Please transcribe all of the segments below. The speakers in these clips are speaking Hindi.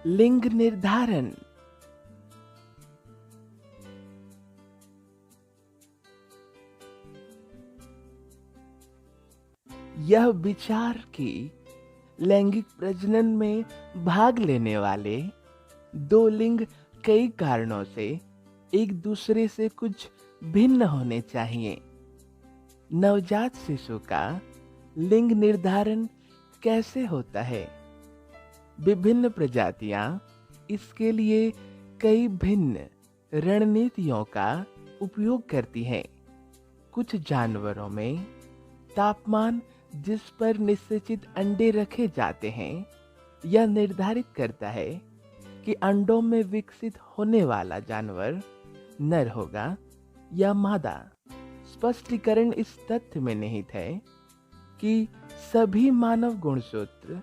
लिंग निर्धारण। यह विचार कि लैंगिक प्रजनन में भाग लेने वाले दो लिंग कई कारणों से एक दूसरे से कुछ भिन्न होने चाहिए। नवजात शिशु का लिंग निर्धारण कैसे होता है? विभिन्न प्रजातियां इसके लिए कई भिन्न रणनीतियों का उपयोग करती हैं। कुछ जानवरों में तापमान जिस पर निश्चित अंडे रखे जाते हैं यह निर्धारित करता है कि अंडों में विकसित होने वाला जानवर नर होगा या मादा। स्पष्टीकरण इस तथ्य में निहित है कि सभी मानव गुणसूत्र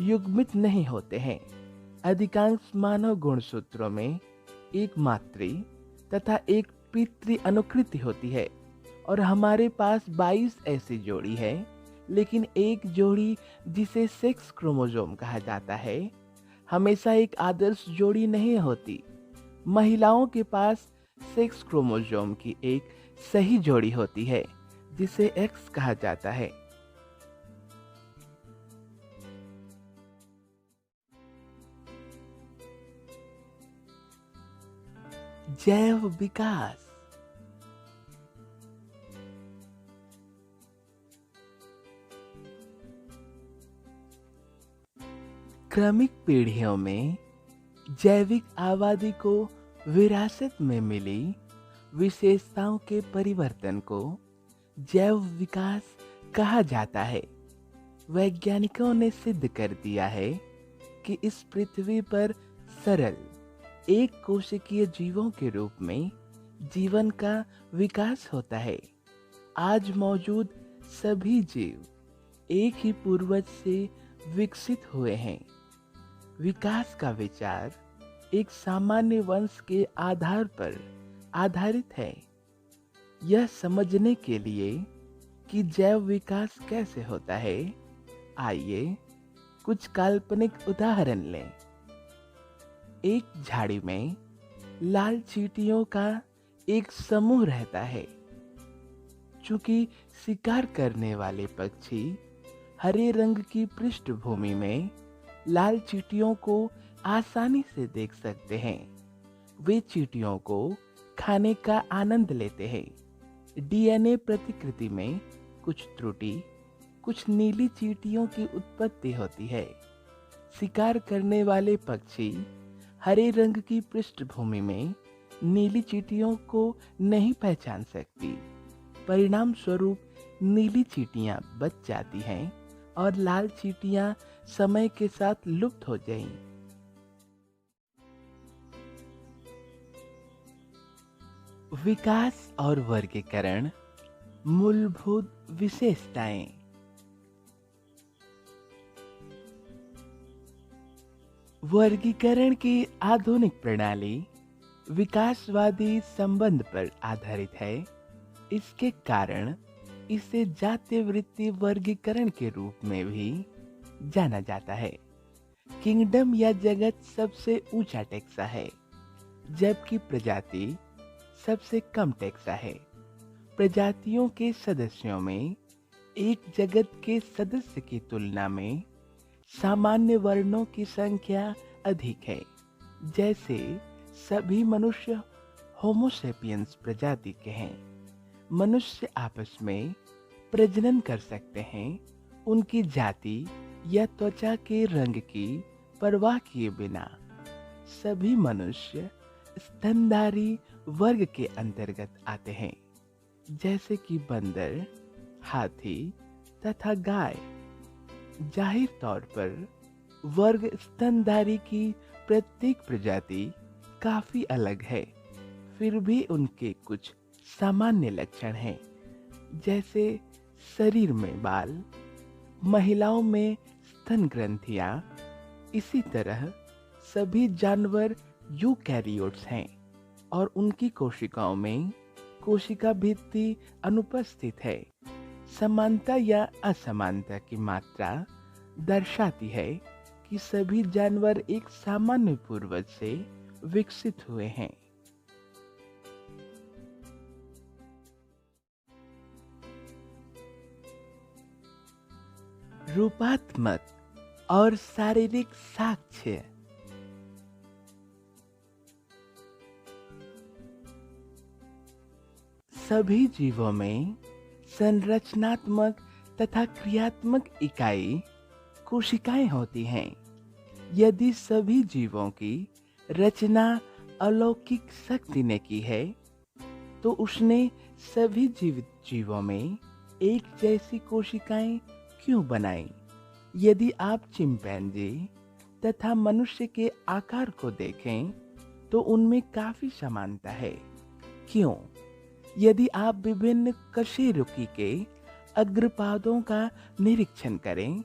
युग्मित नहीं होते हैं। अधिकांश मानव गुणसूत्रों में एक मातृ तथा एक पितृ अनुकृति होती है और हमारे पास 22 ऐसी जोड़ी है, लेकिन एक जोड़ी जिसे सेक्स क्रोमोसोम कहा जाता है हमेशा एक आदर्श जोड़ी नहीं होती। महिलाओं के पास सेक्स क्रोमोसोम की एक सही जोड़ी होती है जिसे एक्स कहा जाता है। जैव विकास। क्रमिक पीढ़ियों में जैविक आबादी को विरासत में मिली विशेषताओं के परिवर्तन को जैव विकास कहा जाता है। वैज्ञानिकों ने सिद्ध कर दिया है कि इस पृथ्वी पर सरल एक कोशिकीय जीवों के रूप में जीवन का विकास होता है। आज मौजूद सभी जीव एक ही पूर्वज से विकसित हुए हैं। विकास का विचार एक सामान्य वंश के आधार पर आधारित है। यह समझने के लिए कि जैव विकास कैसे होता है, आइए कुछ काल्पनिक उदाहरण लें। एक झाड़ी में लाल चींटियों का एक समूह रहता है। चूंकि शिकार करने वाले पक्षी हरे रंग की पृष्ठभूमि में लाल चींटियों को आसानी से देख सकते हैं, वे चींटियों को खाने का आनंद लेते हैं। डीएनए प्रतिकृति में कुछ त्रुटि, कुछ नीली चींटियों की उत्पत्ति होती है। शिकार करने वाले पक्षी हरे रंग की पृष्ठभूमि में नीली चींटियों को नहीं पहचान सकती। परिणाम स्वरूप नीली चींटियां बच जाती हैं और लाल चींटियां समय के साथ लुप्त हो गईं। विकास और वर्गीकरण। मूलभूत विशेषताएं। वर्गीकरण की आधुनिक प्रणाली विकासवादी संबंध पर आधारित है। इसके कारण इसे जातिवृत्ति वर्गीकरण के रूप में भी जाना जाता है। किंगडम या जगत सबसे ऊंचा टेक्सा है, जबकि प्रजाति सबसे कम टेक्सा है। प्रजातियों के सदस्यों में एक जगत के सदस्य की तुलना में सामान्य वर्णों की संख्या अधिक है। जैसे सभी मनुष्य होमोसेपियंस प्रजाति के हैं। मनुष्य आपस में प्रजनन कर सकते हैं। उनकी जाति या त्वचा के रंग की परवाह किए बिना सभी मनुष्य स्तनधारी वर्ग के अंतर्गत आते हैं, जैसे कि बंदर, हाथी तथा गाय। जाहिर तौर पर वर्ग स्तनधारी की प्रत्येक प्रजाति काफी अलग है, फिर भी उनके कुछ सामान्य लक्षण हैं, जैसे शरीर में बाल, महिलाओं में स्तन ग्रंथियां। इसी तरह सभी जानवर यूकैरियोट्स हैं और उनकी कोशिकाओं में कोशिका भित्ति अनुपस्थित है। समानता या असमानता की मात्रा दर्शाती है कि सभी जानवर एक सामान्य पूर्वज से विकसित हुए हैं। रूपात्मक और शारीरिक साक्ष्य। सभी जीवों में संरचनात्मक तथा क्रियात्मक इकाई कोशिकाएं होती हैं। यदि सभी जीवों की रचना अलौकिक शक्ति ने की है, तो उसने सभी जीवित जीवों में एक जैसी कोशिकाएं क्यों बनाई? यदि आप चिंपैंजी तथा मनुष्य के आकार को देखें, तो उनमें काफी समानता है। क्यों? यदि आप विभिन्न कशेरुकी के अग्रपादों का निरीक्षण करें,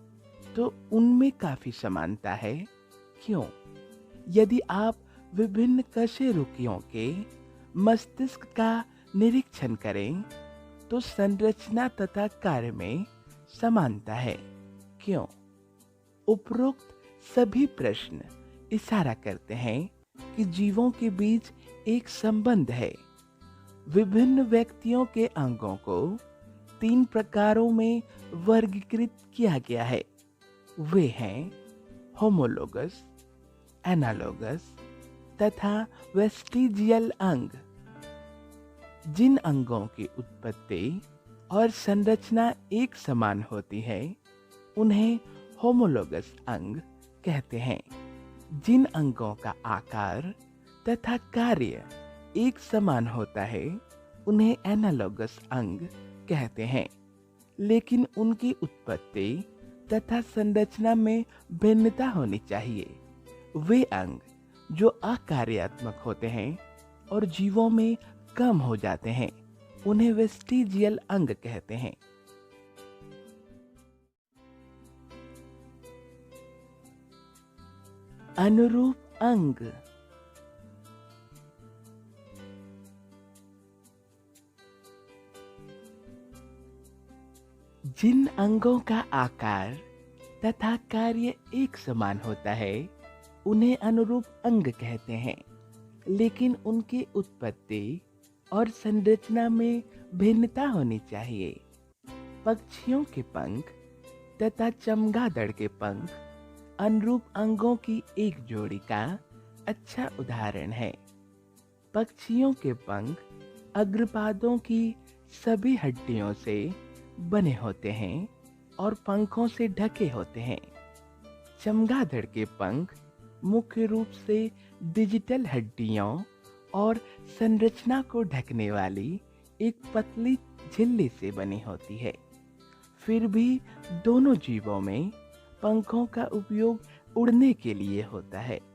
तो उनमें काफी समानता है। क्यों? यदि आप विभिन्न कशेरुकियों के मस्तिष्क का निरीक्षण करें, तो संरचना तथा कार्य में समानता है। क्यों? उपरोक्त सभी प्रश्न इशारा करते हैं कि जीवों के बीच एक संबंध है। विभिन्न व्यक्तियों के अंगों को 3 प्रकारों में वर्गीकृत किया गया है। वे हैं होमोलोगस, एनालोगस तथा वेस्टिजियल अंग। जिन अंगों की उत्पत्ति और संरचना एक समान होती है, उन्हें होमोलोगस अंग कहते हैं। जिन अंगों का आकार तथा कार्य एक समान होता है, उन्हें एनालोगस अंग कहते हैं। लेकिन उनकी उत्पत्ति तथा संरचना में भिन्नता होनी चाहिए। वे अंग जो अकार्यात्मक होते हैं और जीवों में कम हो जाते हैं, उन्हें वेस्टिजियल अंग कहते हैं। अनुरूप अंग। जिन अंगों का आकार तथा कार्य एक समान होता है, उन्हें अनुरूप अंग कहते हैं। लेकिन उनकी उत्पत्ति और संरचना में भिन्नता होनी चाहिए। पक्षियों के पंख तथा चमगादड़ के पंख अनुरूप अंगों की एक जोड़ी का अच्छा उदाहरण है। पक्षियों के पंख अग्रपादों की सभी हड्डियों से बने होते हैं और पंखों से ढके होते हैं। चमगादड़ के पंख मुख्य रूप से डिजिटल हड्डियों और संरचना को ढकने वाली एक पतली झिल्ली से बनी होती है। फिर भी दोनों जीवों में पंखों का उपयोग उड़ने के लिए होता है।